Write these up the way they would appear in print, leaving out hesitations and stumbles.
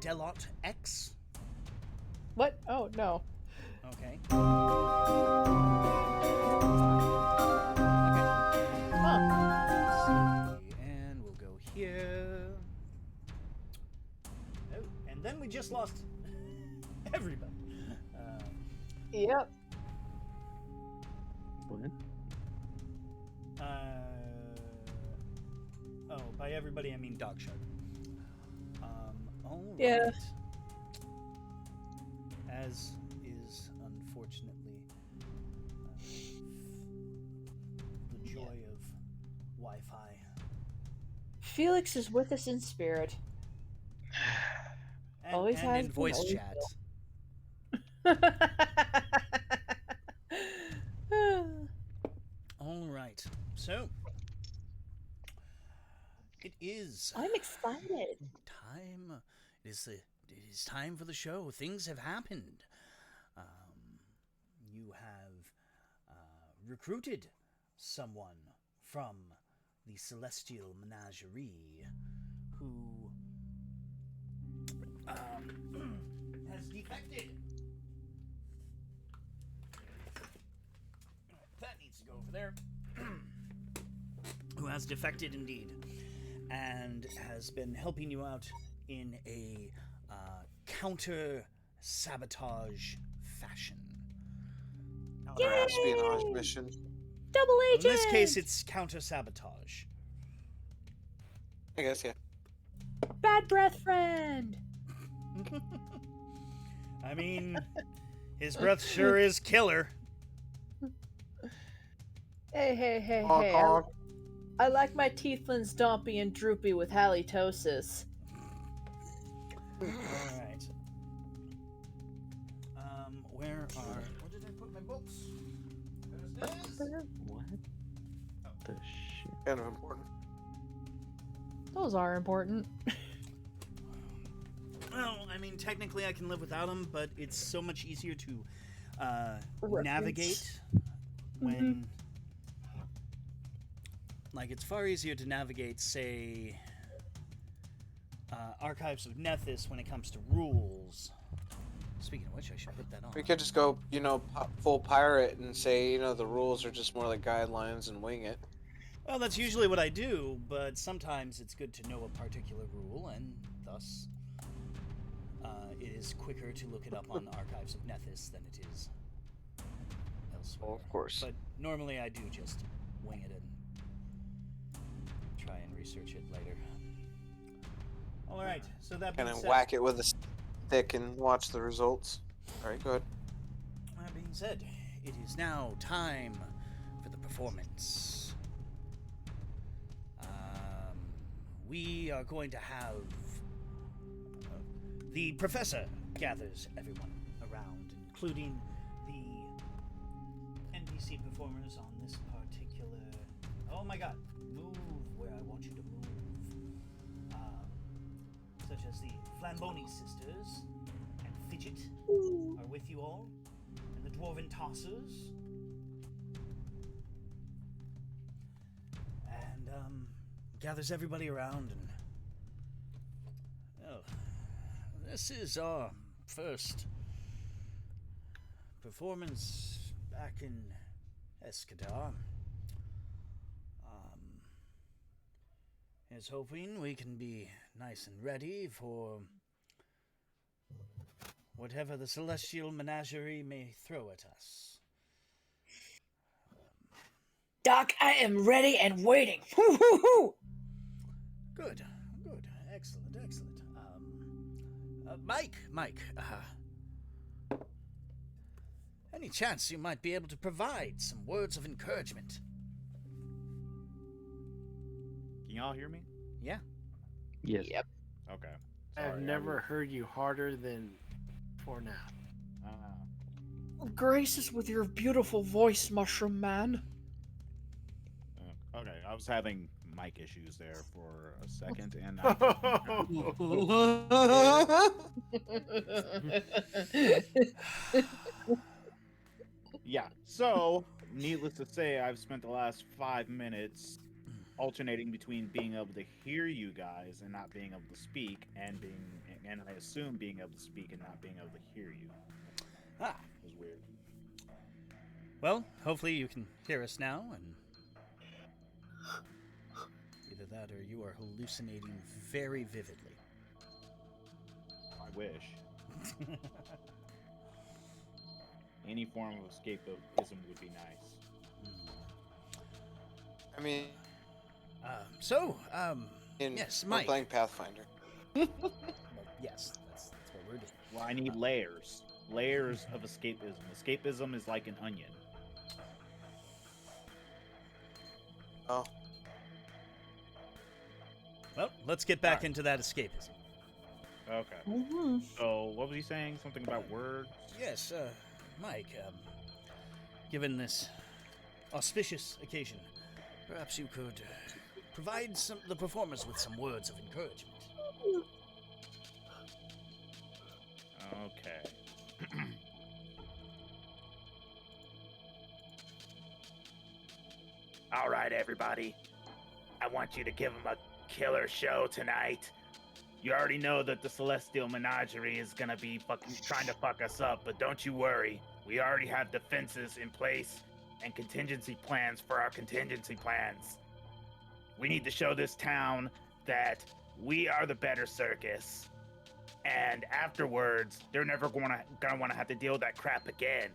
Delot X. What? Oh, no. Okay. Huh. And we'll go here. Oh, and then we just lost everybody. Yep. What? Oh, by everybody I mean Dog Shark. All right. Yeah. As is unfortunately the joy of Wi-Fi. Felix is with us in spirit. Always and has in been, voice always chat. All right. So it is I'm excited. time. It is time for the show. Things have happened. You have recruited someone from the Celestial Menagerie who has defected. That needs to go over there. Who has defected indeed, and has been helping you out in a counter sabotage fashion. Counter espionage mission. Double agent! In this case, it's counter sabotage. I guess, yeah. Bad breath friend! I mean, his breath sure is killer. Hey. Honk, honk. I like my tieflings dumpy and droopy with halitosis. Alright. Where did I put my books? There's this. What? The shit? Kind of important. Those are important. Well, I mean, technically I can live without them, but it's so much easier to Reference. navigate when... Like, it's far easier to navigate, say, Archives of Nethys when it comes to rules. Speaking of which, I should put that on. We could just go, full pirate and say, the rules are just more like guidelines and wing it. Well, that's usually what I do, but sometimes it's good to know a particular rule, and thus it is quicker to look it up on Archives of Nethys than it is elsewhere. Well, of course. But normally I do just wing it and try and research it later. All right, so that being Kind of said, whack it with a stick and watch the results. All right, go ahead. that being said, it is now time for the performance. We are going to have the professor gathers everyone around, including the NPC performers on this particular. Oh my God! Move where I want you to move. Such as the Flamboni sisters and Fidget are with you all, and the Dwarven Tossers. And gathers everybody around, and this is our first performance back in Escadar. Is hoping we can be nice and ready for whatever the Celestial Menagerie may throw at us. Doc, I am ready and waiting. Hoo hoo hoo! Good. Excellent. Mike, any chance you might be able to provide some words of encouragement? Can y'all hear me? Yeah. Yes. Yep. Okay. I've Sorry, never heard you harder than for now. Grace us with your beautiful voice, Mushroom Man. Okay, I was having mic issues there for a second, and yeah. So, needless to say, I've spent the last 5 minutes alternating between being able to hear you guys and not being able to speak, and I assume being able to speak and not being able to hear you. Ah, It was weird. well, hopefully you can hear us now, and either that or you are hallucinating very vividly. I wish. Any form of escapism would be nice. I mean, yes, we're Mike. playing Pathfinder. Well, yes, that's what we're doing. Well, I need layers. Layers of escapism. Escapism is like an onion. Oh, Well, let's get back into that escapism. Okay. Mhm. So, what was he saying? Something about words? Yes, Mike, given this auspicious occasion, perhaps you could provide the performers with some words of encouragement. Okay. All right, everybody. I want you to give them a killer show tonight. You already know that the Celestial Menagerie is gonna be trying to fuck us up, but don't you worry. We already have defenses in place and contingency plans for our contingency plans. We need to show this town that we are the better circus. And afterwards, they're never gonna want to have to deal with that crap again.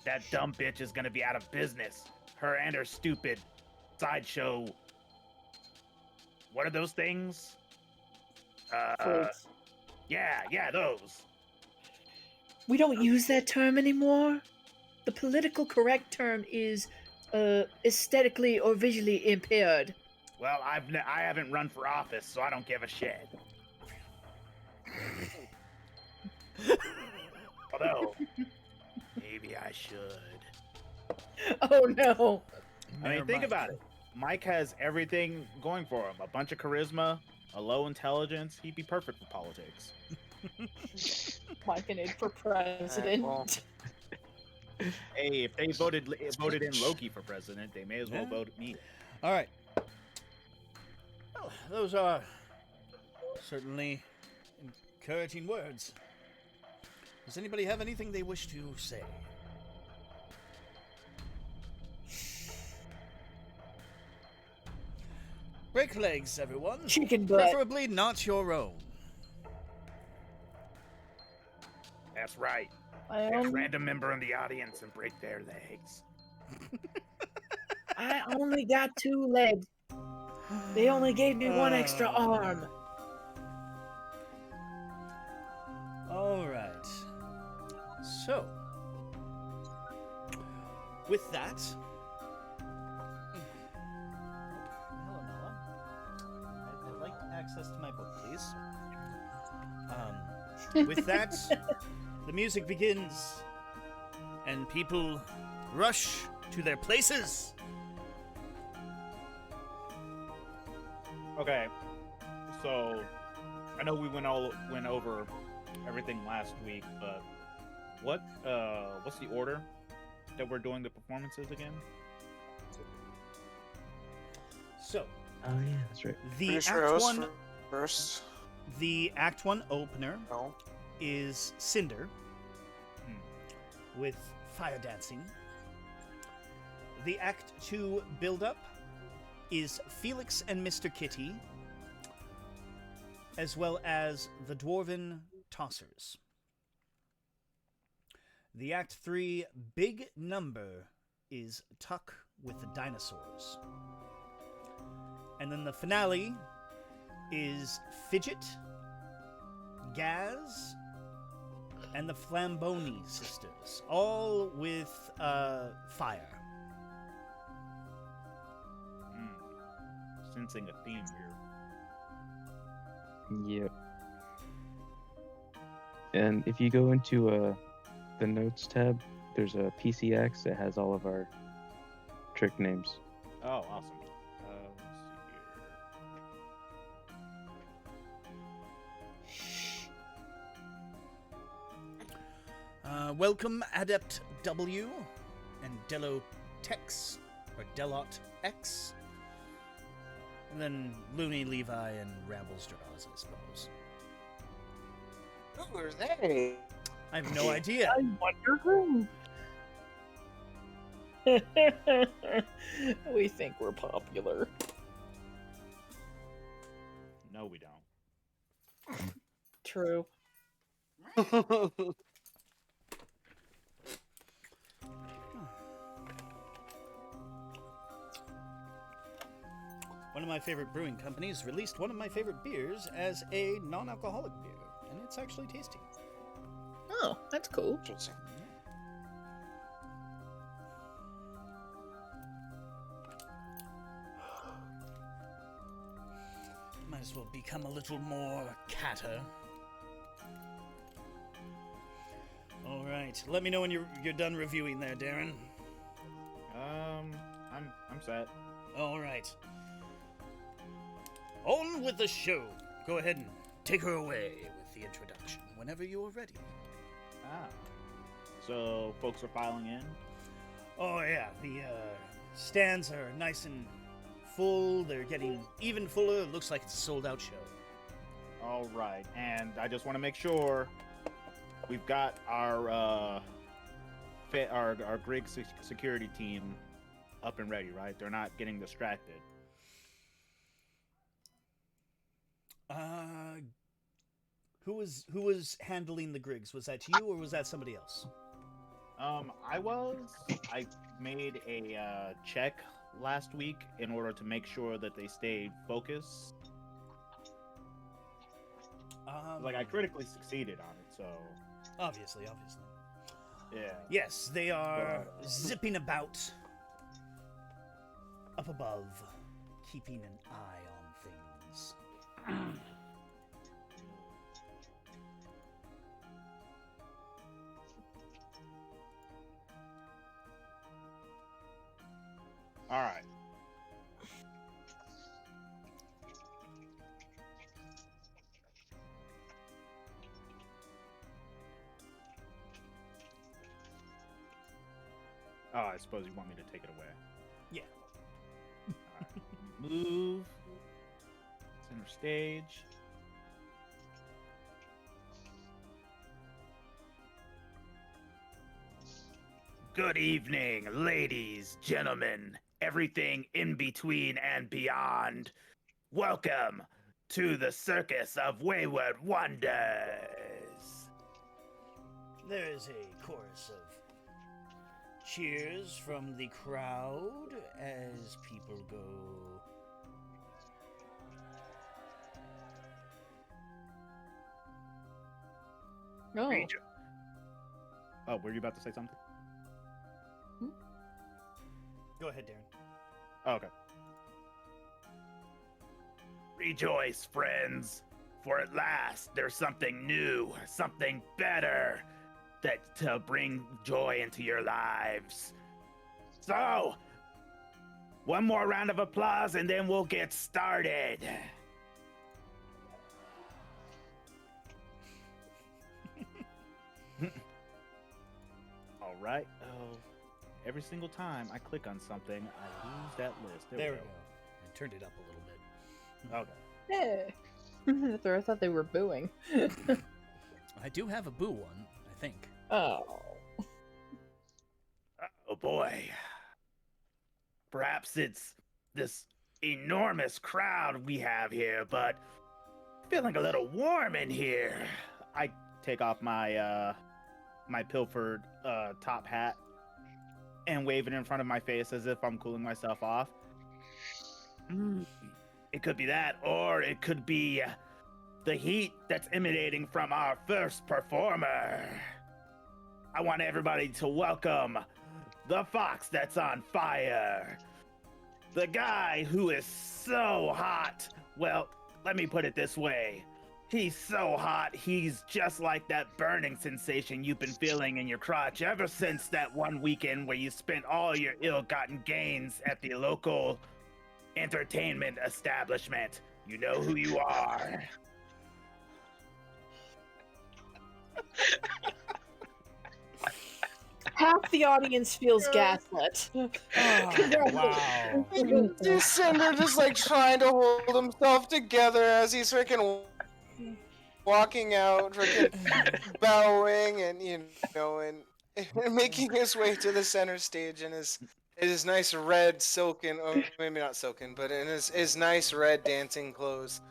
That dumb bitch is gonna be out of business. Her and her stupid sideshow. What are those things? Freaks. Yeah, those. We don't use that term anymore. The political correct term is aesthetically or visually impaired. Well, I haven't run for office, so I don't give a shit. Although, maybe I should. Oh no. I mean, think about it. Mike has everything going for him. A bunch of charisma, a low intelligence. He'd be perfect for politics. Mike and for president. well. Hey, if they voted in Loki for president, they may as well vote me. All right. Well, those are certainly encouraging words. Does anybody have anything they wish to say? Break legs, everyone. Chicken butt. Preferably not your own. That's right. I Pick a only, random member in the audience and break their legs. I only got 2 legs. They only gave me 1 extra arm. All right. So, with that, hello, Nella. I'd like access to my book, please. With that, the music begins, and people rush to their places. Okay, so I know we went over everything last week, but what's the order that we're doing the performances again? So, Oh yeah, that's right. the Pretty sure I Act was 1, first. the Act 1 opener No. is Cinder with fire dancing. The Act 2 build-up is Felix and Mr. Kitty, as well as the Dwarven Tossers. The Act 3 big number is Tuck with the Dinosaurs. And then the finale is Fidget, Gaz, and the Flamboni sisters, all with fire. Sensing a theme here. Yep. And if you go into the notes tab, there's a PCX that has all of our trick names. Oh, awesome. Welcome, Adept W and Delo Tex, or Delot X. And then Looney, Levi, and Rambles Draws, I suppose. Who are they? I have no idea. I wonder who. We think we're popular. No, we don't. True. One of my favorite brewing companies released one of my favorite beers as a non-alcoholic beer, and it's actually tasty. Oh, that's cool. Interesting. Might as well become a little more catter. All right, let me know when you're done reviewing there, Darren. I'm set. All right. On with the show. Go ahead and take her away with the introduction whenever you're ready. Ah. So folks are filing in. Oh yeah, the stands are nice and full. They're getting even fuller. It looks like it's a sold-out show. All right, and I just want to make sure we've got our Grig security team up and ready, right? They're not getting distracted. Who was handling the Grigs? Was that you or was that somebody else? I made a check last week in order to make sure that they stayed focused. Like I critically succeeded on it, so Obviously. yeah. Yes, they are zipping about up above, keeping an eye on things. All right. Oh, I suppose you want me to take it away. Yeah. All right. Move. Center stage. Good evening, ladies, gentlemen, everything in between and beyond. Welcome to the Circus of Wayward Wonders. There is a chorus of cheers from the crowd as people go. No. Oh, were you about to say something? Go ahead, Darren. Oh, okay. Rejoice, friends, for at last there's something new, something better that to bring joy into your lives. So, one more round of applause and then we'll get started. All right. Oh, every single time I click on something, I lose that list. There we go. I turned it up a little bit. Okay. Yeah. I thought they were booing. I do have a boo one, I think. Oh. Oh boy. Perhaps it's this enormous crowd we have here, but feeling a little warm in here. I take off my my pilfered top hat and wave it in front of my face as if I'm cooling myself off. It could be that, or it could be the heat that's emanating from our first performer. I want everybody to welcome the fox that's on fire. The guy who is so hot. Well, let me put it this way. He's so hot, he's just like that burning sensation you've been feeling in your crotch ever since that one weekend where you spent all your ill-gotten gains at the local entertainment establishment. You know who you are. Half the audience feels gaslit. Oh, wow. Cinder just like trying to hold himself together as he's freaking walking out, freaking bowing, and and making his way to the center stage in his nice red silken, oh maybe not silken, but in his nice red dancing clothes.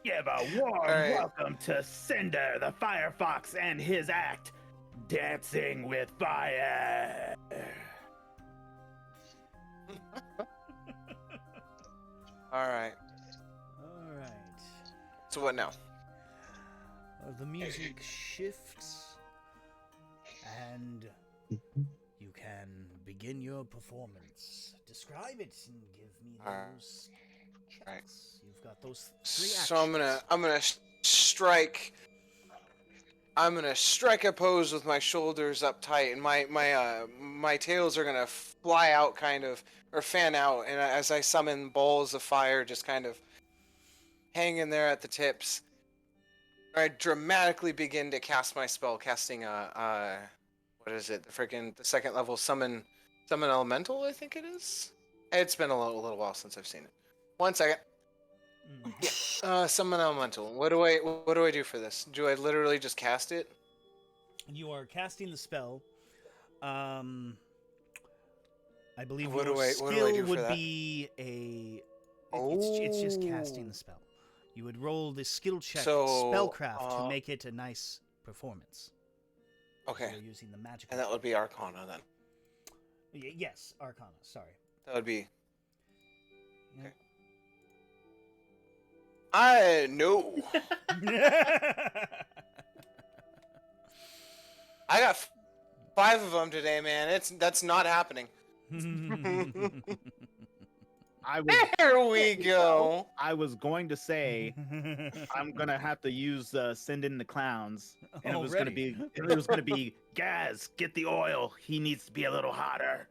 Give a warm Alright. welcome to Cinder, the Firefox, and his act, Dancing with Fire. All right. All right. So what now? The music shifts, and you can begin your performance. Describe it and give me those checks. Alright. You've got those 3 actions. So I'm gonna strike. I'm gonna strike a pose with my shoulders up tight, and my tails are gonna fly out, kind of, or fan out, and as I summon balls of fire, just kind of hanging there at the tips, I dramatically begin to cast my spell, casting what is it? The second level summon elemental, I think it is. It's been a little while since I've seen it. 1 second. Summon elemental. What do I do for this? Do I literally just cast it? You are casting the spell. I believe What your do I skill do for would that? be it's just casting the spell. You would roll the skill check spellcraft to make it a nice performance. Okay. You're using the magic. And that would be Arcana then. Yes, Arcana. Sorry. That would be. Yeah. Okay. I know. I got 5 of them today, man. That's not happening. There we go. I was going to say I'm gonna have to use send in the clowns, and it was gonna be Gaz, get the oil. He needs to be a little hotter.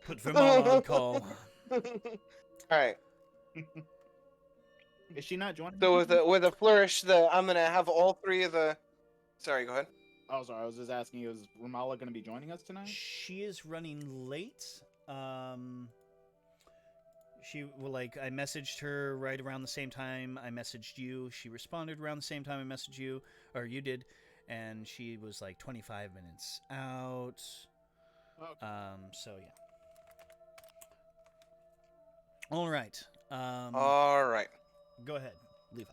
Put Vermont on call. All right. Is she not joining? So with a flourish, I'm gonna have all 3 of the. Sorry, go ahead. Oh, sorry. I was just asking. Is Ramala going to be joining us tonight? She is running late. I messaged her right around the same time I messaged you. She responded around the same time I messaged you, or you did, and she was like 25 minutes out. Okay. So yeah. All right. All right. Go ahead, Levi.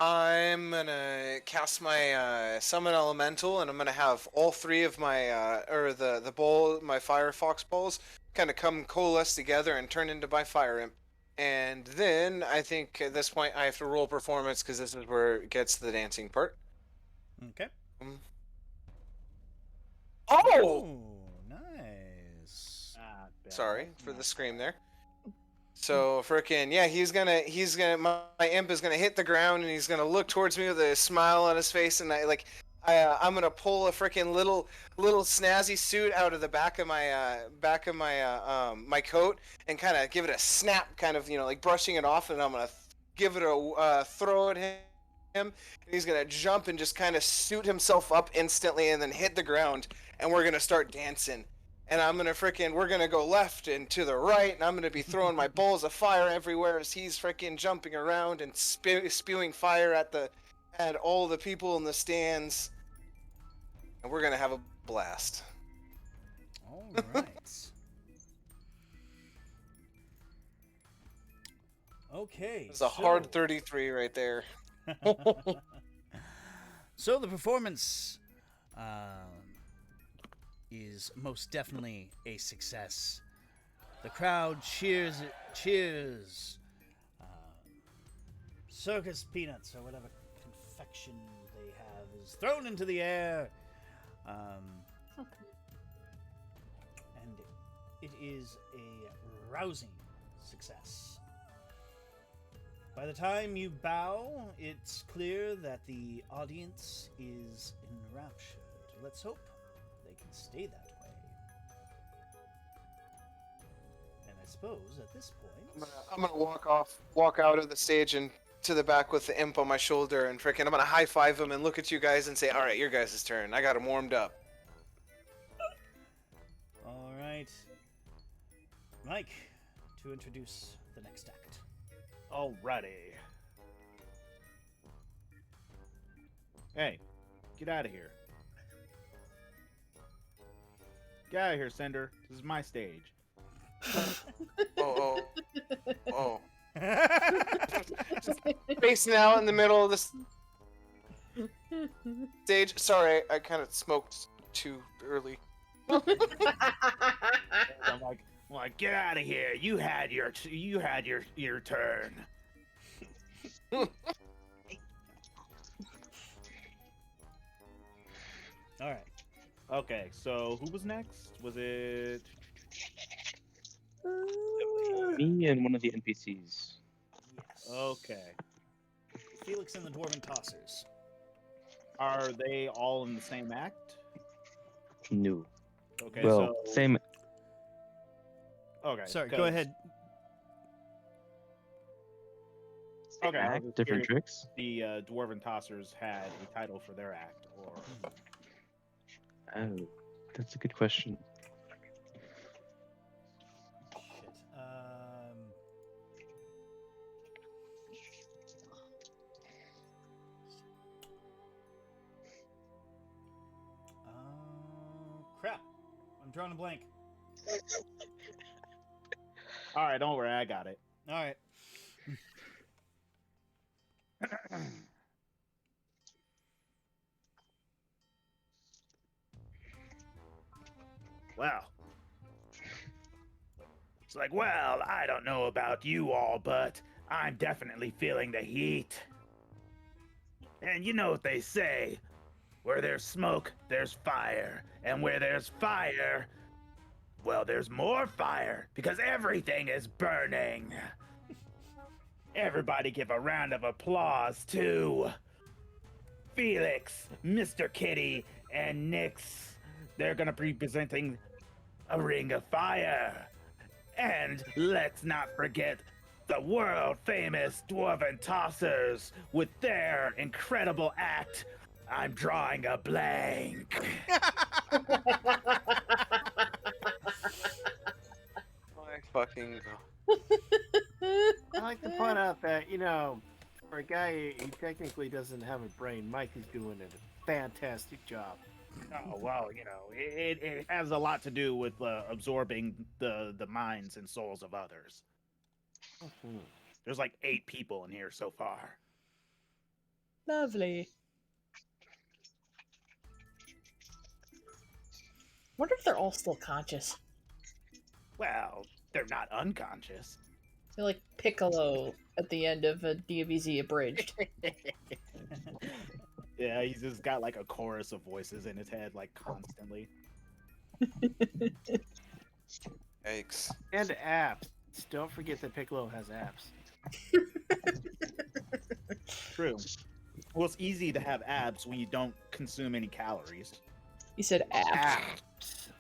I'm gonna cast my summon elemental, and I'm gonna have all 3 of my my Firefox balls kind of come coalesce together and turn into my Fire Imp. And then I think at this point I have to roll performance because this is where it gets to the dancing part. Okay. Oh! Nice. Sorry for the scream there. So frickin' yeah, he's gonna my imp is gonna hit the ground, and he's gonna look towards me with a smile on his face, and I'm gonna pull a frickin' little snazzy suit out of the back of my my coat and kind of give it a snap, kind of like brushing it off, and I'm gonna give it a throw at him, and he's gonna jump and just kind of suit himself up instantly, and then hit the ground, and we're gonna start dancing. And we're gonna go left and to the right, and I'm gonna be throwing my balls of fire everywhere as he's frickin' jumping around and spewing fire at all the people in the stands. And we're gonna have a blast. All right. Okay. It's a hard 33 right there. So the performance is most definitely a success. The crowd cheers. Circus peanuts, or whatever confection they have, is thrown into the air. And it is a rousing success. By the time you bow, it's clear that the audience is enraptured. Let's hope they can stay that way. And as suppose at this point. I'm gonna walk out of the stage and to the back with the imp on my shoulder, and frickin' I'm gonna high five him and look at you guys and say, "All right, your guys' turn. I got him warmed up." All right, Mike, to introduce the next act. Alrighty. Hey, get out of here. Get out of here, Sender. This is my stage. Oh. Facing out in the middle of the stage. Sorry, I kind of smoked too early. I'm like, get out of here. You had your turn. All right. Okay, so who was next? Was it? Me and one of the NPCs. Yes. Okay. Felix and the Dwarven Tossers. Are they all in the same act? No. Okay, Well, so same. Sorry, Sorry, go ahead. Okay, I was Act, just different curious. tricks. The Dwarven Tossers had a title for their act, or Oh, that's a good question. Shit. Crap. I'm drawing a blank. all right, don't worry, I got it. All right. Well, it's like, well, I don't know about you all, but I'm definitely feeling the heat. And you know what they say, where there's smoke, there's fire. And where there's fire, well, there's more fire, because everything is burning. Everybody give a round of applause to Felix, Mr. Kitty, and Nyx. They're gonna be presenting a ring of fire. And let's not forget the world famous Dwarven Tossers with their incredible act, I'm drawing a blank. My fucking god. I like to point out that, for a guy who technically doesn't have a brain, Mike is doing a fantastic job. Oh well, it has a lot to do with absorbing the minds and souls of others. Mhm. There's like 8 people in here so far. Lovely. Wonder if they're all still conscious. Well, they're not unconscious. They're like Piccolo at the end of a DBZ Abridged. Yeah, he's just got like a chorus of voices in his head, like constantly. Yikes. And apps. Don't forget that Piccolo has apps. True. Well, it's easy to have abs when you don't consume any calories. He said apps.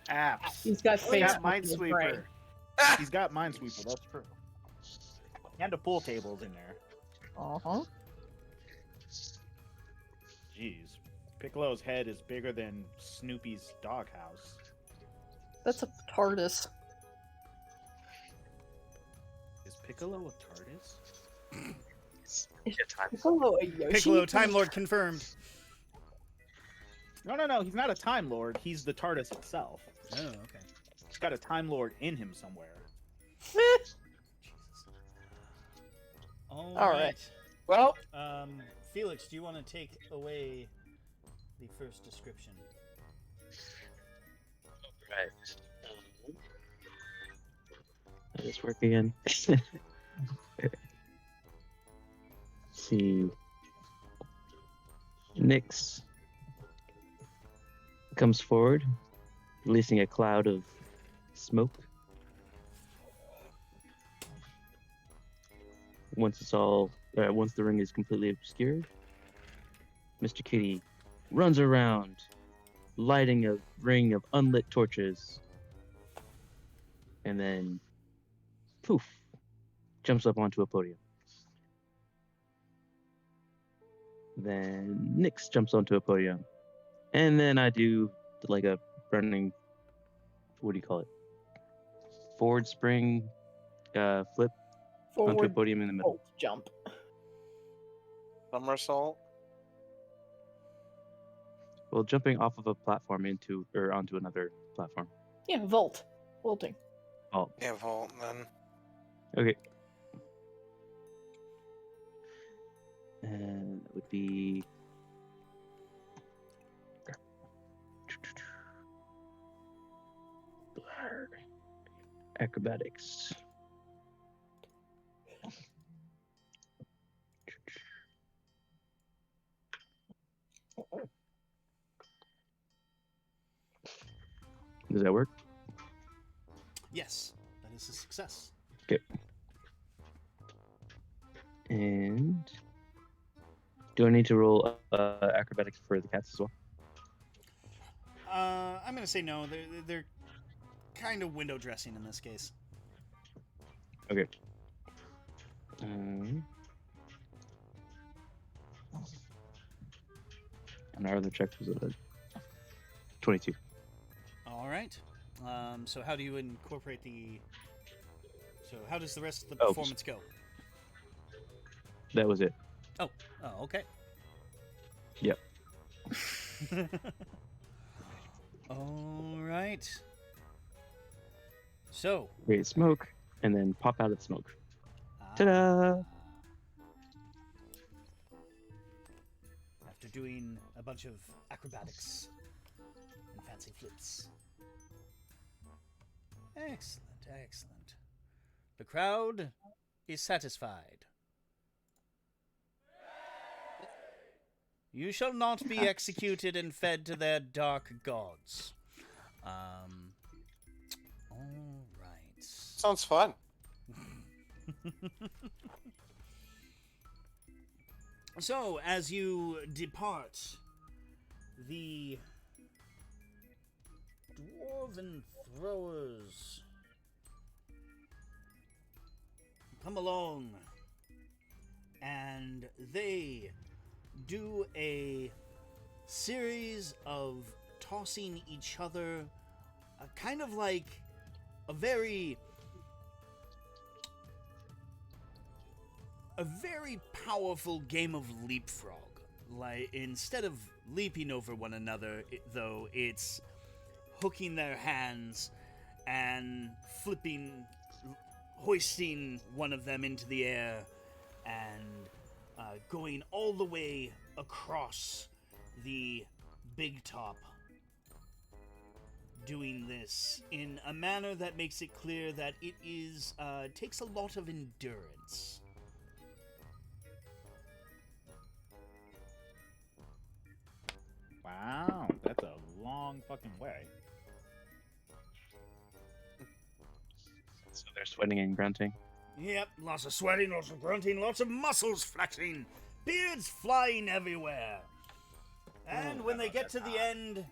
Apps. He's got He's face got Minesweeper. He's got Minesweeper, that's true. And a pool table's in there. Uh-huh. Jeez. Piccolo's head is bigger than Snoopy's doghouse. That's a TARDIS. Is Piccolo a TARDIS? Piccolo a Yoshi? Piccolo, Time Lord confirmed. No, he's not a Time Lord. He's the TARDIS itself. Oh, okay. He's got a Time Lord in him somewhere. Jesus. All right. Well, Felix, do you want to take away the first description? Right. Let this work again. See. Nyx comes forward, releasing a cloud of smoke. Once the ring is completely obscured, Mr. Kitty runs around, lighting a ring of unlit torches, and then poof, jumps up onto a podium. Then Nyx jumps onto a podium. And then I do like a running, what do you call it? Forward spring flip onto a Forward podium in the middle. bolt jump. Somersault. Well, jumping off of a platform onto another platform. Yeah, vaulting. Oh, Yeah, vault then. okay. And that would be acrobatics. Does that work? Yes, that is a success. Okay. And do I need to roll acrobatics for the cats as well? I'm gonna say no. They're kind of window dressing in this case. Okay. And our other check was a 22. All right. So how do you incorporate the? So how does the rest of the Oh, performance go? That was it. Oh, okay. Yep. All right. So. Create smoke, and then pop out of the smoke. Ta-da! After doing a bunch of acrobatics and fancy flips. Excellent, excellent. The crowd is satisfied. You shall not be executed and fed to their dark gods. All right. Sounds fun. So, as you depart, the dwarven throwers come along, and they do a series of tossing each other, kind of like a very powerful game of leapfrog. Like, instead of leaping over one another, though, it's hooking their hands and flipping, hoisting one of them into the air and going all the way across the big top, doing this in a manner that makes it clear that it is takes a lot of endurance. Wow, that's a long fucking way. So they're sweating and grunting. Yep, lots of sweating, lots of grunting, lots of muscles flexing, beards flying everywhere. And when they get to the end,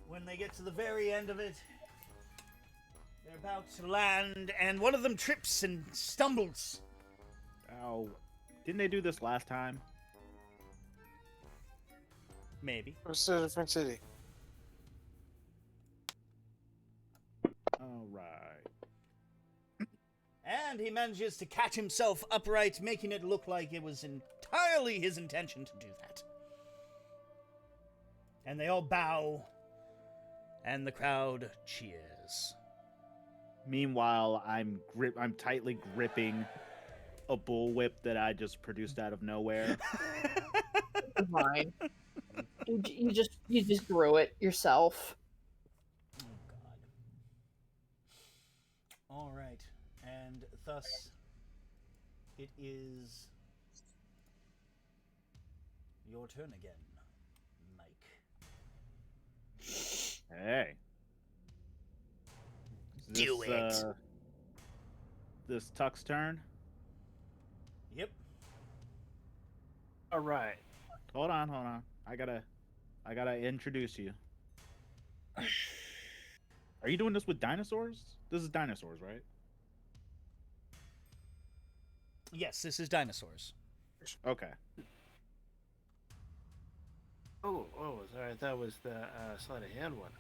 when they get to the very end of it, they're about to land, and one of them trips and stumbles. Oh, didn't they do this last time? Maybe. It's a different city. All right. And he manages to catch himself upright, making it look like it was entirely his intention to do that. And they all bow, and the crowd cheers. Meanwhile, I'm tightly gripping a bullwhip that I just produced out of nowhere. Fine. You just grew it yourself. Oh, God. All right. And thus, it is your turn again, Mike. Hey. Do it. This Tuck's turn? Yep. All right. Hold on. I gotta introduce you. Are you doing this with dinosaurs? This is dinosaurs, right? Yes, this is dinosaurs. Okay. Oh, sorry. I thought it was the sleight of hand one.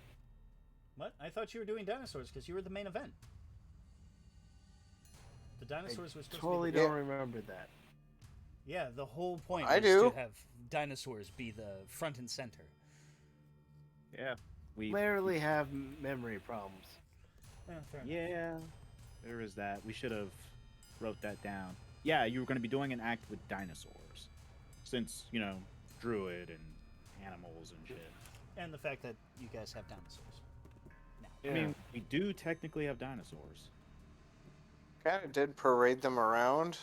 What? I thought you were doing dinosaurs because you were the main event. The dinosaurs were supposed Totally to be. don't remember that. Yeah, the whole point I was do. to have dinosaurs be the front and center. Yeah. We Rarely have memory problems. Fair enough. Yeah. There is that. We should have wrote that down. Yeah, you were going to be doing an act with dinosaurs, since druid and animals and shit. And the fact that you guys have dinosaurs. Yeah. I mean, we do technically have dinosaurs. Kind of did parade them around.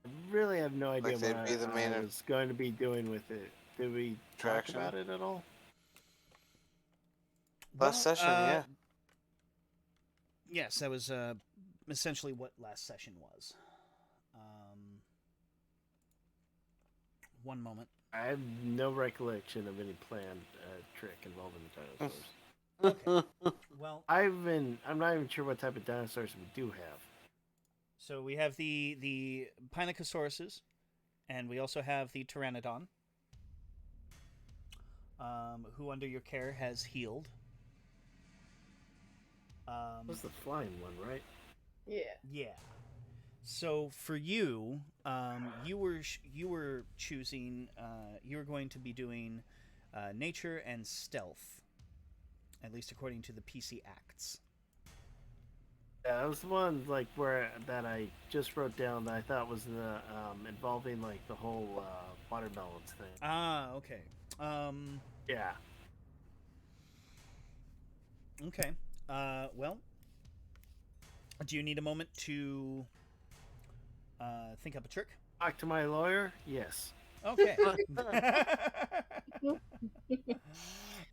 I really have no idea Like they'd what be the main I was going to be doing with it. Did we attraction? talk about it at all? Last session, yeah. Yes, that was essentially what last session was. One moment. I have no recollection of any planned trick involving the dinosaurs. Okay. Well, I'm not even sure what type of dinosaurs we do have. so we have the Pinocosauruses, and we also have the Pteranodon, who under your care has healed. That was the flying one, right? Yeah. Yeah. So for you, you were choosing. You were going to be doing nature and stealth, at least according to the PC Acts. Yeah, that was the one that I just wrote down that I thought was the involving like the whole watermelons thing. Ah, okay. Yeah. Okay. Well, do you need a moment to think up a trick? Talk to my lawyer? Yes. Okay.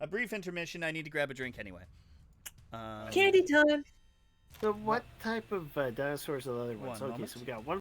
A brief intermission. I need to grab a drink anyway. Candy time. So what type of dinosaurs are the other ones? One Okay, moment. so we got one.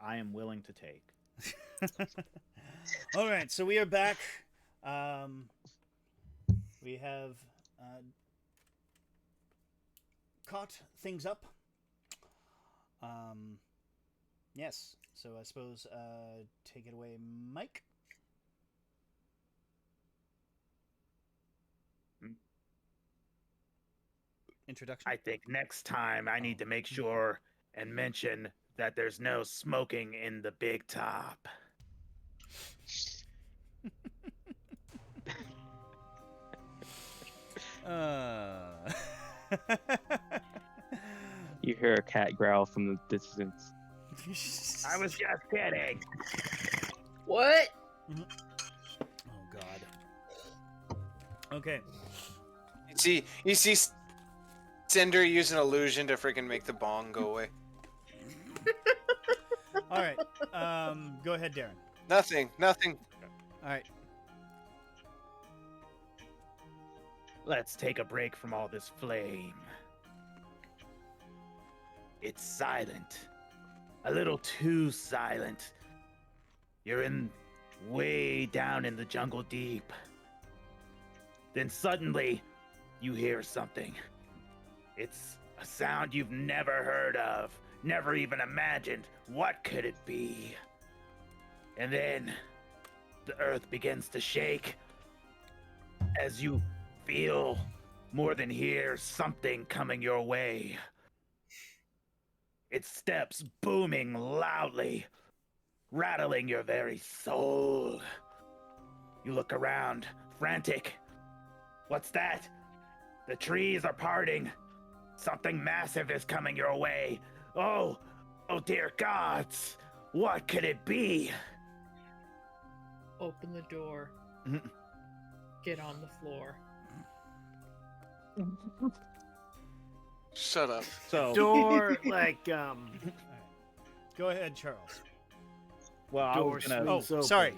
I am willing to take. All right, so we are back. We have caught things up. Yes, so I suppose take it away, Mike. Introduction. I think next time I need to make sure and mention that there's no smoking in the big top. You hear a cat growl from the distance. I was just kidding. What? Oh God. Okay. You see Cinder use an illusion to freaking make the bong go away. All right. Go ahead, Darren. Nothing. All right. Let's take a break from all this flame. It's silent. A little too silent. You're in way down in the jungle deep. Then suddenly, you hear something. It's a sound you've never heard of, never even imagined. What could it be? And then, the earth begins to shake as you feel, more than hear, something coming your way. Its steps booming loudly, rattling your very soul. You look around, frantic. What's that? The trees are parting. Something massive is coming your way. Oh dear gods. What could it be? Open the door. Get on the floor. Shut up. So, Door All right. Go ahead, Charles. well, I door was gonna. Oh, swings sorry.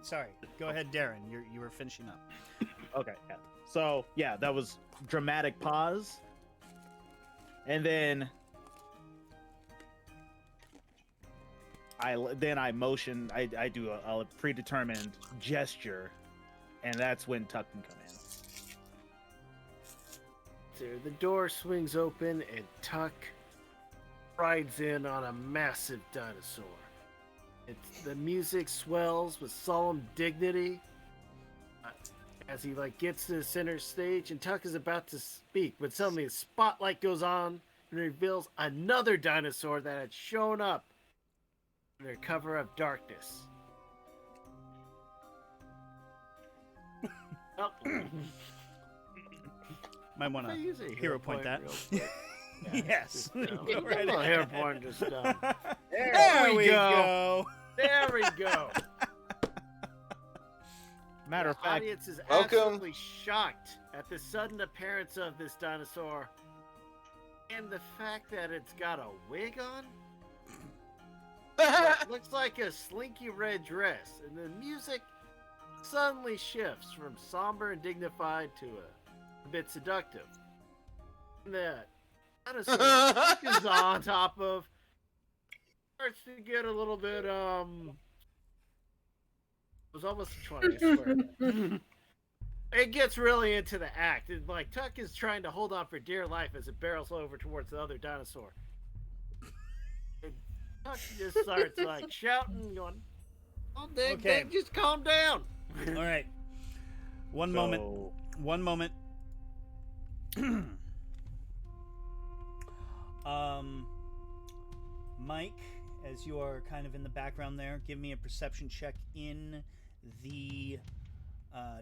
open. Go ahead, Darren. You were finishing up. Okay. Yeah. So yeah, that was dramatic pause, and then I motion. I do a predetermined gesture, and that's when Tuck can come in. There, the door swings open and Tuck rides in on a massive dinosaur. The music swells with solemn dignity as he gets to the center stage, and Tuck is about to speak, but suddenly a spotlight goes on and reveals another dinosaur that had shown up under cover of darkness. Oh. Might want I to use a hero point that. real quick. Yes. Just, Go right a little ahead. hair point just There There we we go. There we go. Matter of The fact, audience is Welcome. absolutely shocked at the sudden appearance of this dinosaur and the fact that it's got a wig on. What looks like a slinky red dress, and the music suddenly shifts from somber and dignified to a bit seductive. And the dinosaur is on top of starts to get a little bit it was almost a 20, I swear. It gets really into the act. And Tuck is trying to hold on for dear life as it barrels over towards the other dinosaur. And Tuck just starts shouting, going, "Oh, Dick, Okay. Dick, just calm down." All right. One moment. Mike, as you are kind of in the background there, give me a perception check in the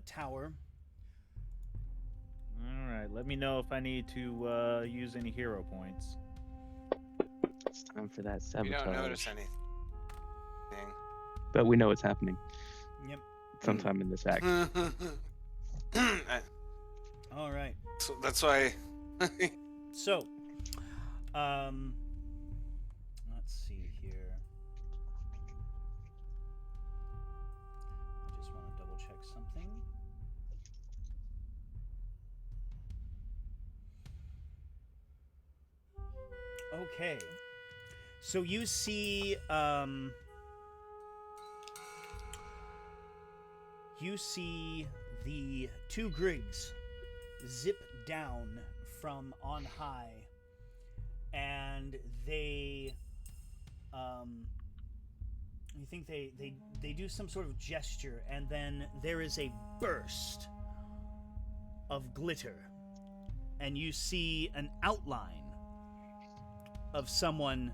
tower. all right. Let me know if I need to use any hero points. It's time for that You sabotage. don't notice anything. But we know what's happening Yep. sometime in this act. All right. So that's why. So, let's see here. I just want to double check something. Okay. So you see, the two Griggs zip down from on high, and they, you think they do some sort of gesture, and then there is a burst of glitter, and you see an outline of someone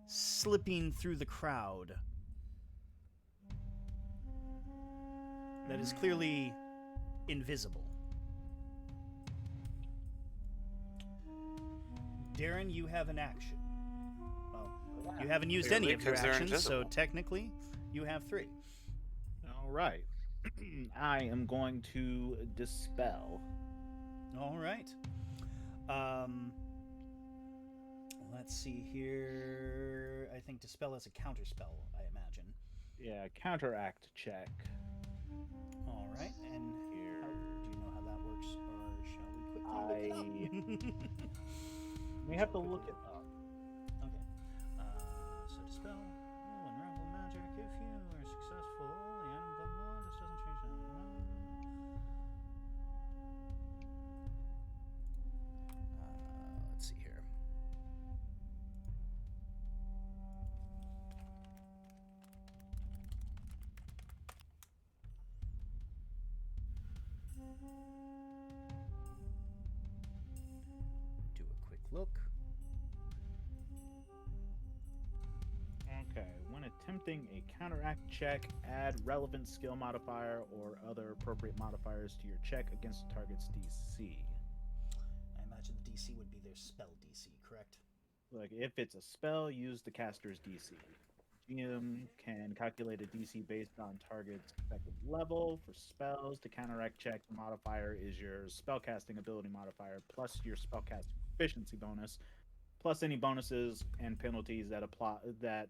slipping through the crowd that is clearly invisible. Darren, you have an action. Well, you haven't used any of your Because they're actions, so invisible. technically you have 3. All right. I am going to dispel. All right. Let's see here. I think dispel is a counter spell, I imagine. Yeah, counteract check. All right, and Here. do you know how that works, or shall we quickly look it up? We have to look it up. Okay. So dispel. Oh, unravel magic. If you are successful, the item blah blah. This doesn't change that. Let's see here. Do a quick look. Okay, when attempting a counteract check, add relevant skill modifier or other appropriate modifiers to your check against the target's DC. I imagine the DC would be their spell DC, correct? Like, if it's a spell, use the caster's DC. GM can calculate a DC based on target's effective level. For spells, the counteract check modifier is your spellcasting ability modifier plus your spellcasting proficiency bonus, plus any bonuses and penalties that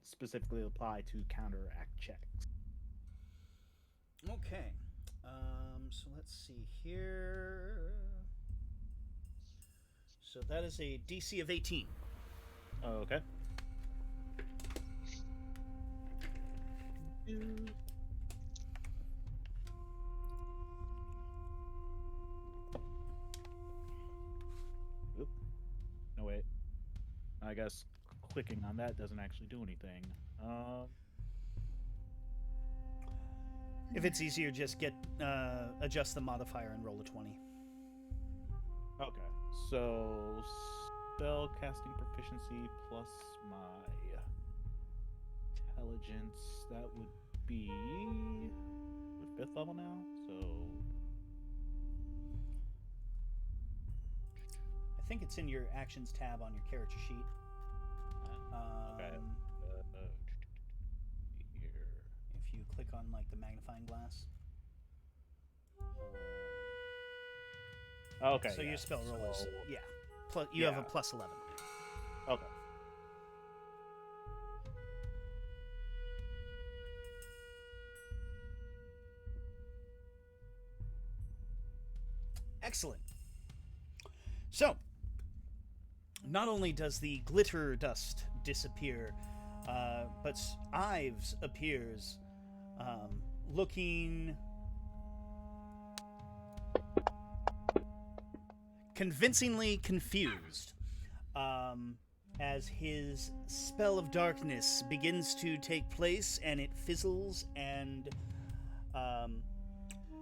specifically apply to counteract checks. Okay. So let's see here. So that is a DC of 18. Okay. Oop. No, wait. I guess clicking on that doesn't actually do anything. If it's easier, just adjust the modifier and roll a 20. Okay. So spell casting proficiency plus my intelligence, that would be the 5th level now. So I think it's in your actions tab on your character sheet. okay. Here. If you click on like the magnifying glass. Okay. So yeah, your spell roll is so- Plus, you have a Yeah. plus 11. Okay. Excellent. So, not only does the glitter dust disappear, but Ives appears, looking convincingly confused, as his spell of darkness begins to take place, and it fizzles and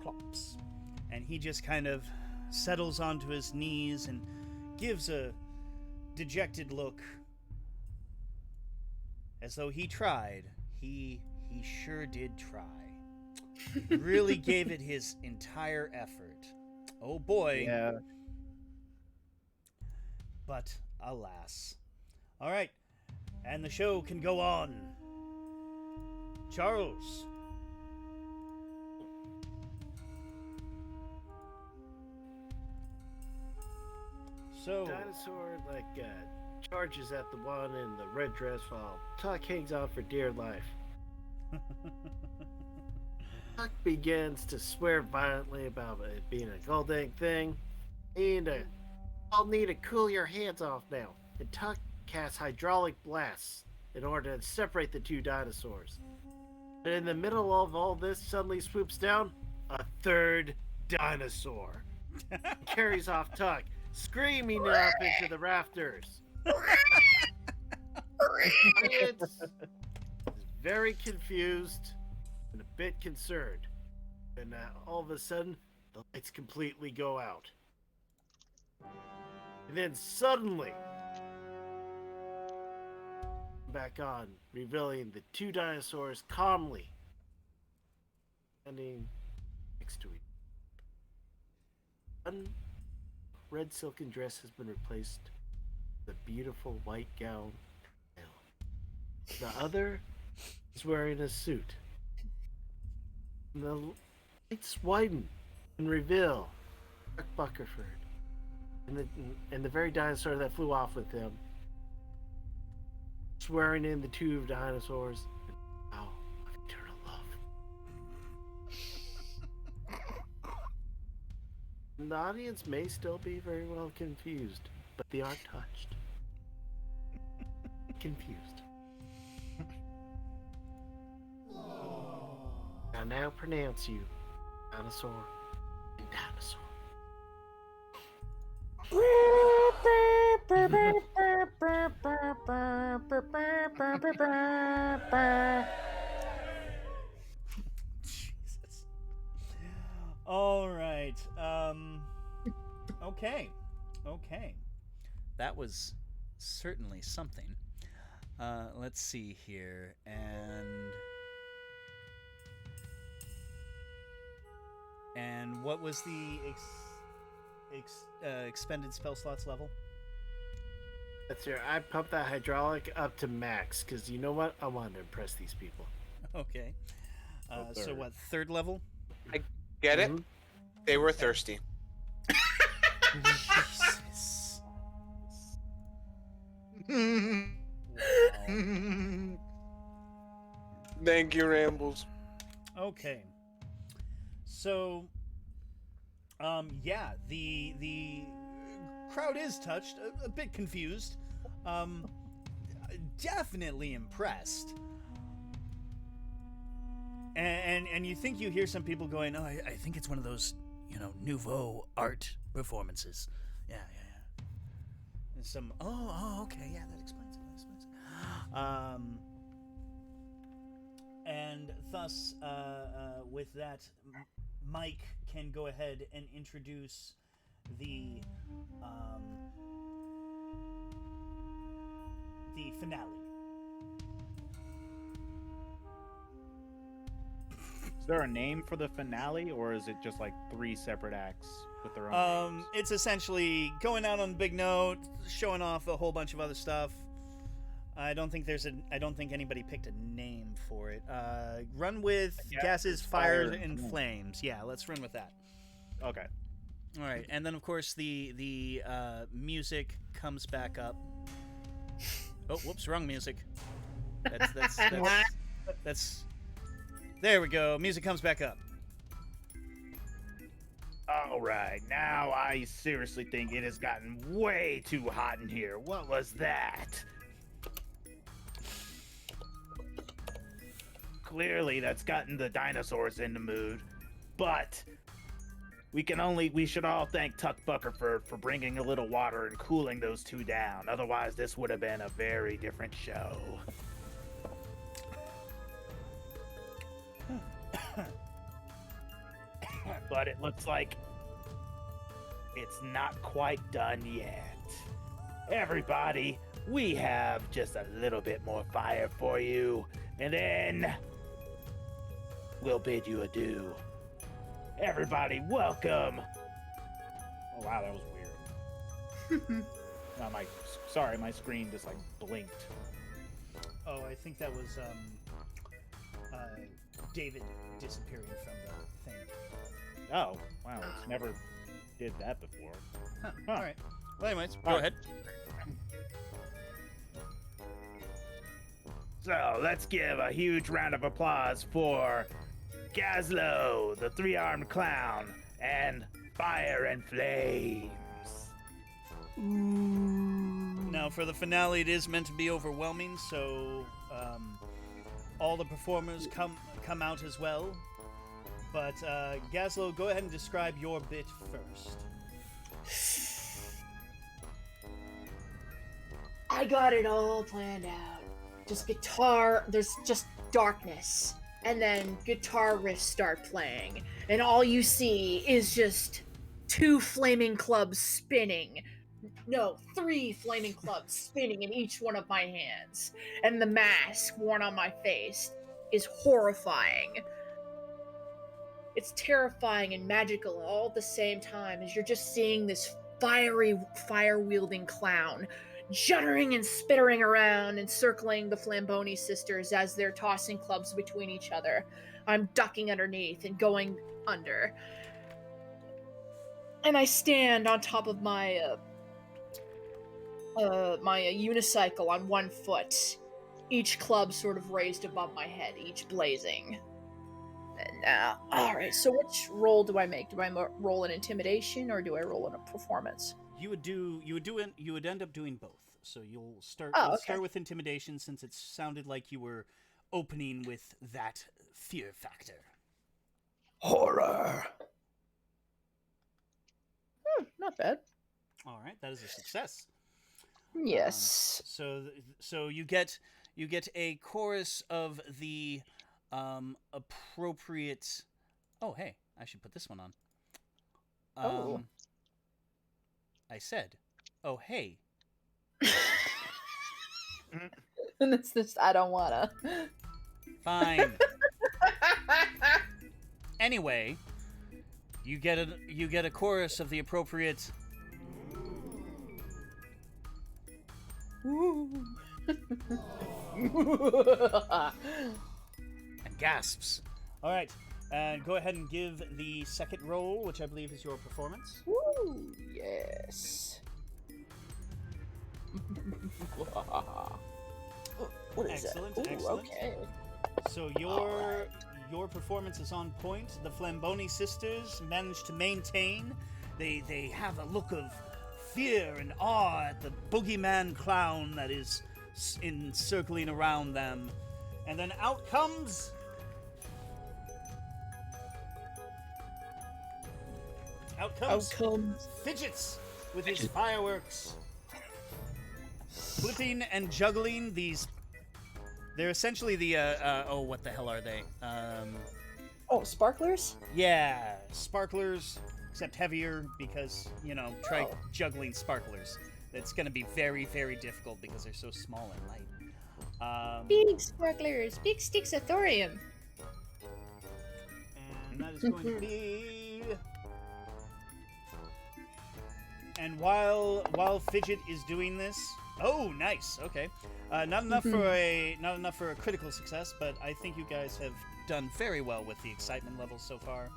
plops, and he just kind of settles onto his knees and gives a dejected look, as though he tried. He sure did try. Really gave it his entire effort. Oh boy. Yeah. But alas. All right, and the show can go on. Charles. So, Dinosaur charges at the one in the red dress while Tuck hangs on for dear life. Tuck begins to swear violently about it being a gold egg thing. I'll need to cool your hands off now. And Tuck casts hydraulic blasts in order to separate the two dinosaurs. And in the middle of all this, suddenly swoops down a third dinosaur. Carries off Tuck, screaming up into the rafters. Audience is very confused and a bit concerned. And all of a sudden, the lights completely go out. And then suddenly, back on, revealing the two dinosaurs calmly standing next to each other. One red silken dress has been replaced with a beautiful white gown. The other is wearing a suit. And the lights widen and reveal Mark Buckerford and the very dinosaur that flew off with him, swearing in the two dinosaurs and vow of eternal love. And the audience may still be very well confused, but they aren't touched. Confused. I now pronounce you dinosaur and dinosaur. Jesus. All right. Okay. Okay. That was certainly something. Let's see here. And what was the expended spell slots level? That's right. I pumped that hydraulic up to max because you know what? I wanted to impress these people. Okay. So what, third level? Get it? Mhm. They were thirsty. Jesus. Wow. Thank you, Rambles. Okay. So, yeah, the crowd is touched, a bit confused, definitely impressed. And you think you hear some people going, "Oh, I think it's one of those, nouveau art performances." Yeah. And some, okay, yeah, that explains it. And thus, with that, Mike can go ahead and introduce the finale. Is there a name for the finale, or is it just like 3 separate acts with their own names? It's essentially going out on a big note, showing off a whole bunch of other stuff. I don't think anybody picked a name for it. Run with gases, fire, and flames. Yeah, let's run with that. Okay. All right, and then of course the music comes back up. Oh, whoops, wrong music. That's. There we go. Music comes back up. All right, now I seriously think it has gotten way too hot in here. What was that? Clearly, that's gotten the dinosaurs in the mood, but we should all thank Tuck Buckerford for bringing a little water and cooling those two down. Otherwise, this would have been a very different show. But it looks like it's not quite done yet. Everybody, we have just a little bit more fire for you, and then we'll bid you adieu. Everybody, welcome. Oh wow, that was weird. No, my screen just like blinked. Oh, I think that was David disappearing from the thing. Oh wow, it's never did that before. Huh. Huh. All right. Well, anyways, go All ahead. So let's give a huge round of applause for Gazlo, the 3-armed clown, and Fire and Flames. Now, for the finale, it is meant to be overwhelming, so all the performers come out as well. But Gazlo, go ahead and describe your bit first. I got it all planned out. Just guitar, there's just darkness. And then guitar riffs start playing. And all you see is just 2 flaming clubs spinning. No, 3 flaming clubs spinning in each one of my hands. And the mask worn on my face is horrifying. It's terrifying and magical all at the same time as you're just seeing this fiery, fire-wielding clown juddering and spittering around and circling the Flamboni sisters as they're tossing clubs between each other. I'm ducking underneath and going under. And I stand on top of my unicycle on one foot, each club sort of raised above my head, each blazing. And alright, so which roll do I make? Do I roll an intimidation or do I roll in a performance? You would end up doing both. So you'll start with intimidation, since it sounded like you were opening with that fear factor. Horror. Not bad. All right, that is a success. Yes. So you get a chorus of the appropriate. Oh, hey, I should put this one on. I said, oh, hey. And it's just, I don't wanna. Fine. Anyway, you get a chorus of the appropriate. And gasps. All right, and go ahead and give the second roll, which I believe is your performance. Woo! Yes. What is Excellent, that? Ooh, excellent. Okay. So your performance is on point. The Flamboni sisters managed to maintain. They have a look of fear and awe at the boogeyman clown that is encircling around them. And then out comes Fidgets with his fireworks, flipping and juggling these. They're essentially the what the hell are they? Sparklers? Yeah, sparklers, except heavier, because try juggling sparklers. That's going to be very, very difficult because they're so small and light. Big sparklers, big sticks of thorium. And that is going to be. And while Fidget is doing this, oh, nice. Okay, not enough for a critical success, but I think you guys have done very well with the excitement level so far.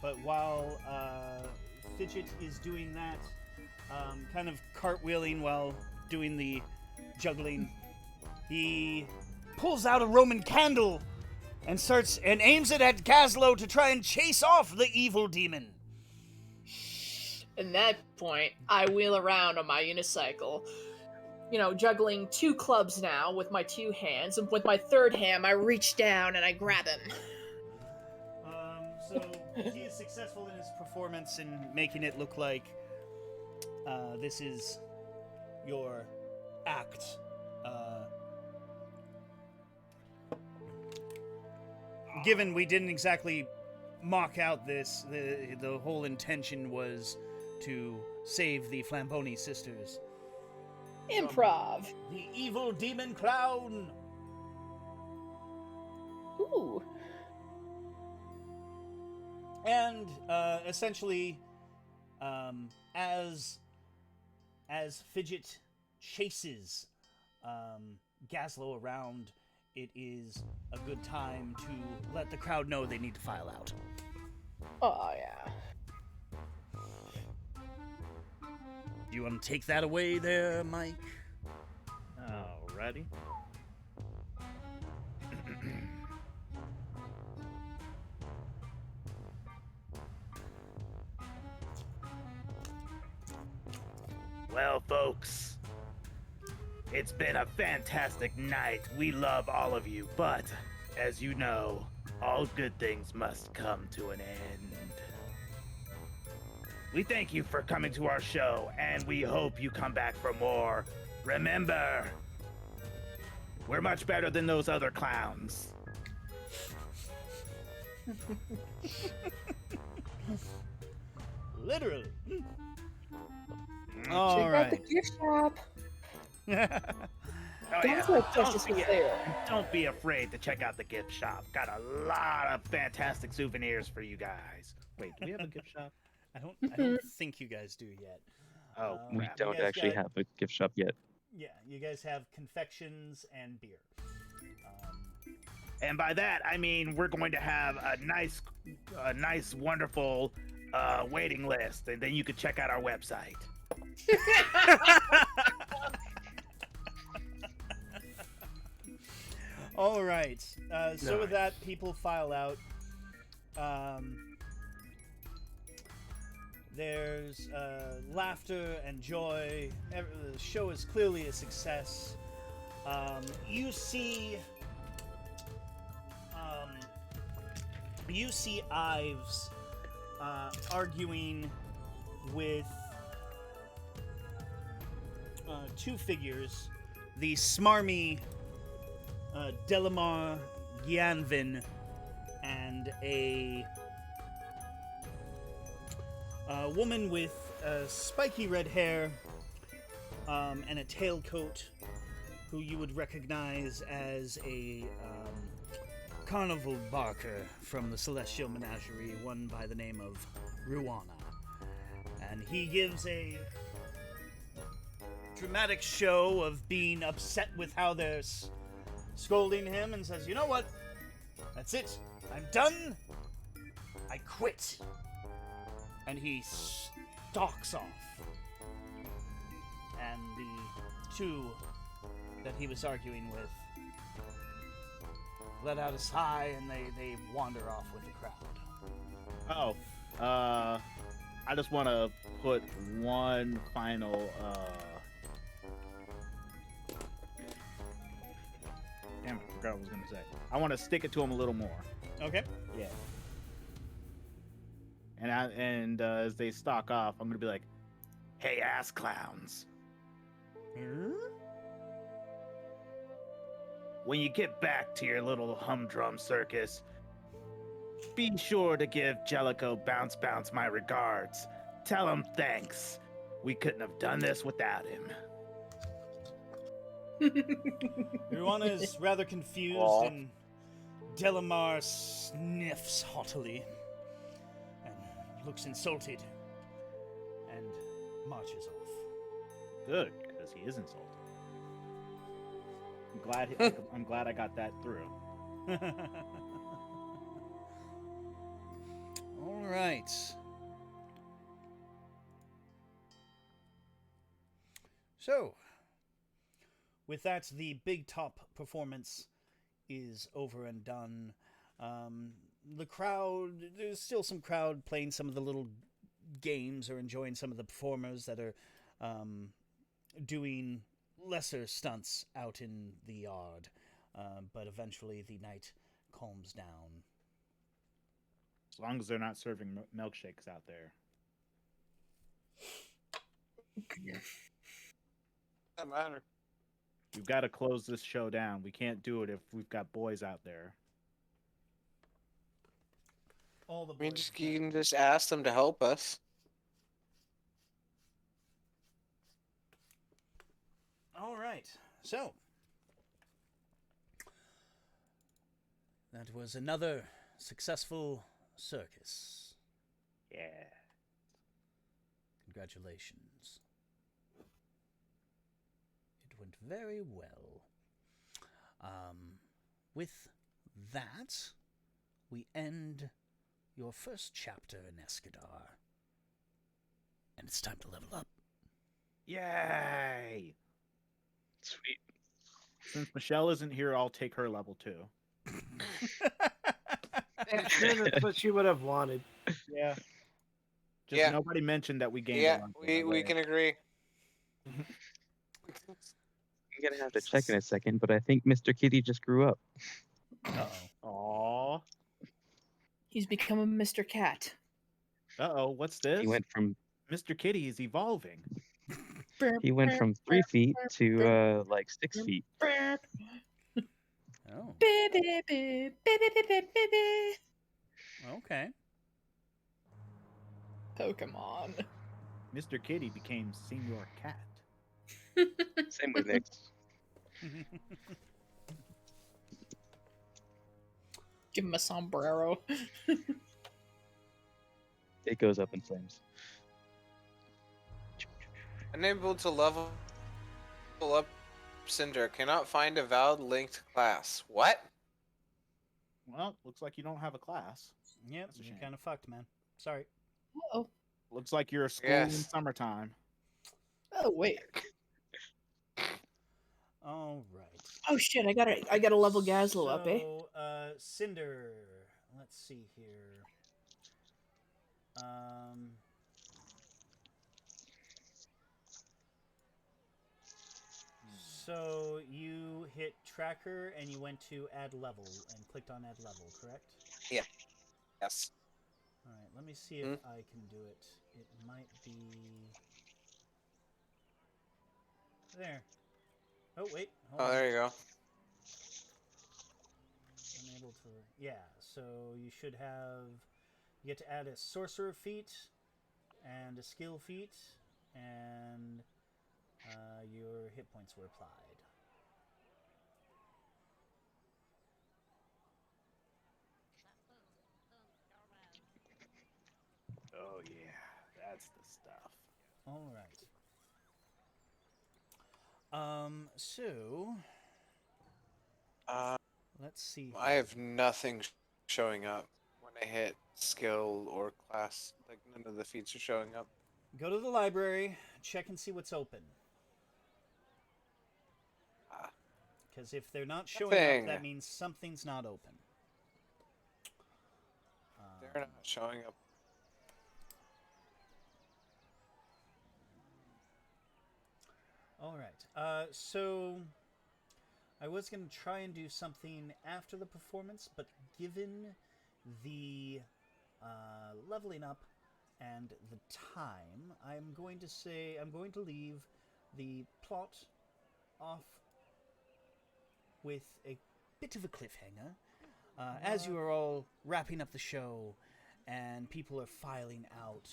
But while Fidget is doing that, kind of cartwheeling while doing the juggling, he pulls out a Roman candle and aims it at Gazlo to try and chase off the evil demon. At that point, I wheel around on my unicycle, juggling 2 clubs now with my 2 hands, and with my 3rd hand, I reach down and I grab him. So he is successful in his performance in making it look like this is your act. Given we didn't exactly mock out this, the whole intention was to save the Flamboni sisters. Improv. The evil demon clown. Ooh. And essentially, as Fidget chases Gazlo around, it is a good time to let the crowd know they need to file out. Oh, yeah. Do you want to take that away there, Mike? Alrighty. Well, folks, folks. It's been a fantastic night. We love all of you, but as you know, all good things must come to an end. We thank you for coming to our show, and we hope you come back for more. Remember, we're much better than those other clowns. Literally. Check All out the right. gift shop. Oh, That's what don't Justice be, was there. don't be afraid to check out the gift shop. Got a lot of fantastic souvenirs for you guys. Wait, do we have a gift shop? I don't think you guys do yet. Oh, Um, We you don't guys actually got- have a gift shop yet. Yeah, you guys have confections and beer. and by that I mean we're going to have a nice, wonderful waiting list, and then you can check out our website. All right. So with Nice. that, people file out. There's laughter and joy. The show is clearly a success. You see Ives arguing with two figures, the smarmy Delamar Gyanvin and a woman with spiky red hair and a tailcoat, who you would recognize as a carnival barker from the Celestial Menagerie, one by the name of Ruana. And he gives a dramatic show of being upset with how they're scolding him and says, "You know what? That's it. I'm done. I quit." And he stalks off. And the two that he was arguing with let out a sigh, and they wander off with the crowd. Oh, I just want to put one final. Damn it, I forgot what I was gonna say. I want to stick it to him a little more. Okay. Yeah. And as they stalk off, I'm gonna be like, Hey, ass clowns. When you get back to your little humdrum circus, be sure to give Jellico Bounce Bounce my regards. Tell him thanks. We couldn't have done this without him. Ruana is rather confused, Aw. and Delamar sniffs haughtily and looks insulted and marches off. good, because he is insulted. I'm glad I got that through. All right. So, with that, the big top performance is over and done. The crowd, there's still some crowd playing some of the little games or enjoying some of the performers that are doing lesser stunts out in the yard. But eventually the night calms down. As long as they're not serving milkshakes out there. Doesn't matter. We've got to close this show down. We can't do it if we've got boys out there. All the I mean, boys. you can just ask them to help us. All right. So, that was another successful circus. Yeah. Congratulations. It went very well. With that, we end your first chapter in Escadar. And it's time to level up. Yay! Sweet. Since Michelle isn't here, I'll take her level 2. I'm sure that's what she would have wanted. Yeah. Just Yeah. nobody mentioned that we gained a Yeah, level. we can agree. I'm gonna have to check in a second, but I think Mr. Kitty just grew up. Uh-oh. Aw. He's become a Mr. Cat. Uh-oh, what's He this? went from Mr. Kitty is evolving. 3 feet to like 6 feet. Oh, Baby, baby, baby, baby. okay. Pokemon. Mr. Kitty became Senior Cat. Same with Nyx. Give him a sombrero. It goes up in flames. Unable to level up Cinder. Cannot find a valid linked class. What? Well, looks like you don't have a class. Yep, That's a you're shame. kind of fucked, man. Sorry. Oh, Looks like you're schooling in Yes. summertime. oh wait. All right. Oh shit! I gotta level Gazlo up, eh? So, Cinder. Let's see here. So you hit tracker and you went to add level and clicked on add level, correct? Yes. All right. Let me see if I can do it. It might be there. Oh wait. Hold Oh, on. there you go. Unable to. Yeah. So you should have. You get to add a sorcerer feat and a skill feat, and your hit points were applied. Oh yeah, that's the stuff. All right. So let's see. I here. have nothing showing up when I hit skill or class. Like none of the feats are showing up. Go to the library, check and see what's open. Because if they're not showing up, Nothing. that means something's not open. They're not showing up. All right. So I was going to try and do something after the performance, but given the leveling up and the time, I'm going to leave the plot off with a bit of a cliffhanger. As you are all wrapping up the show and people are filing out,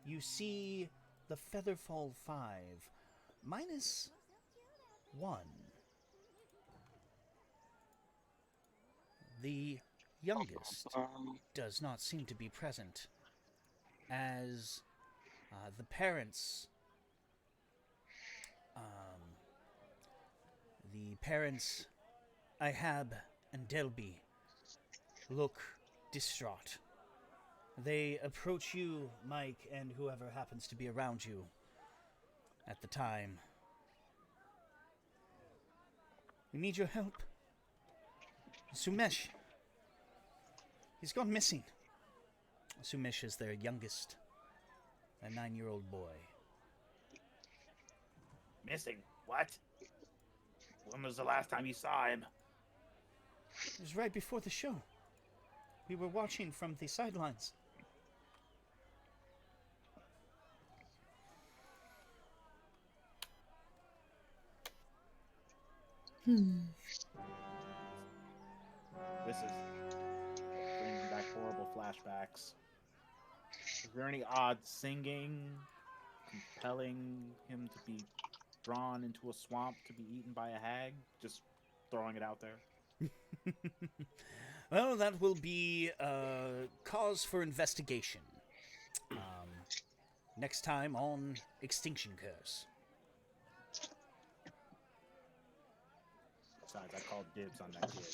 you see the Featherfall 5 -1. The youngest does not seem to be present, as the parents, Ihab and Delby, look distraught. They approach you, Mike, and whoever happens to be around you at the time. We need your help. Sumesh. He's gone missing. Sumesh is their youngest, a 9-year-old boy. Missing? What? When was the last time you saw him? It was right before the show. We were watching from the sidelines. This is bringing back horrible flashbacks. Is there any odd singing compelling him to be drawn into a swamp to be eaten by a hag? Just throwing it out there. Well, that will be cause for investigation. Next time on Extinction Curse. Besides, I called dibs on that kid.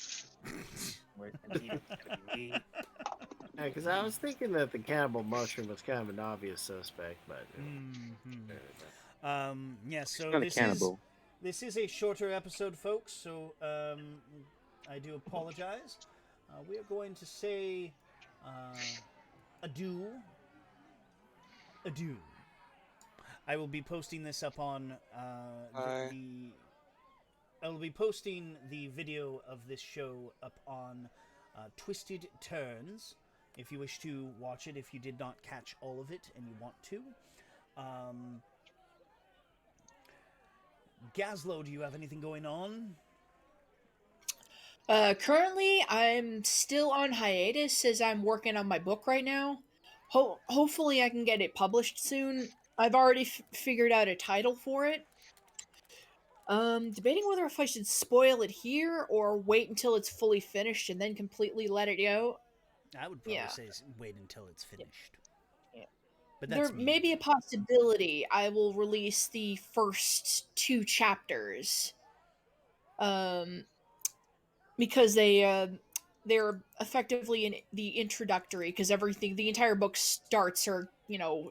Where's the meat gonna be? Yeah, because I was thinking that the cannibal mushroom was kind of an obvious suspect, but Yeah, so Not a cannibal. This is a shorter episode, folks, so I do apologize. We are going to say adieu. I will be posting this up on Bye. I will be posting the video of this show up on Twisted Turns, if you wish to watch it, if you did not catch all of it and you want to. Gazlo, do you have anything going on? Currently, I'm still on hiatus as I'm working on my book right now. Hopefully, I can get it published soon. I've already figured out a title for it. Debating whether if I should spoil it here or wait until it's fully finished and then completely let it go. I would probably Yeah. say wait until it's finished. Yeah. But There that's me. may be a possibility I will release the first 2 chapters. Because they're effectively in the introductory, because the entire book starts or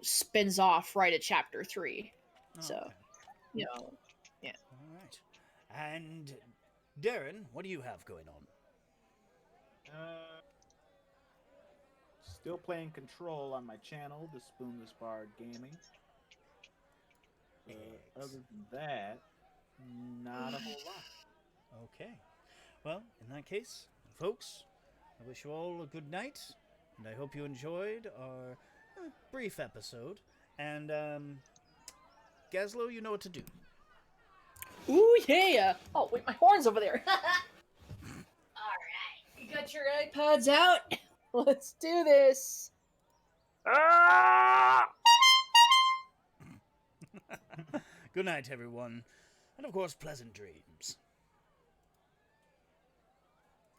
spins off right at chapter 3. Oh, So, okay. you know, yeah. All right. And Darren, what do you have going on? Still playing Control on my channel, the Spoonless Bard Gaming. Other than that, not a whole lot. Okay. Well, in that case, folks, I wish you all a good night, and I hope you enjoyed our brief episode. And, Gazlo, you know what to do. Ooh, yeah! Oh, wait, my horn's over there. Alright, you got your iPods out? Let's do this! Good night, everyone. And, of course, pleasant dreams.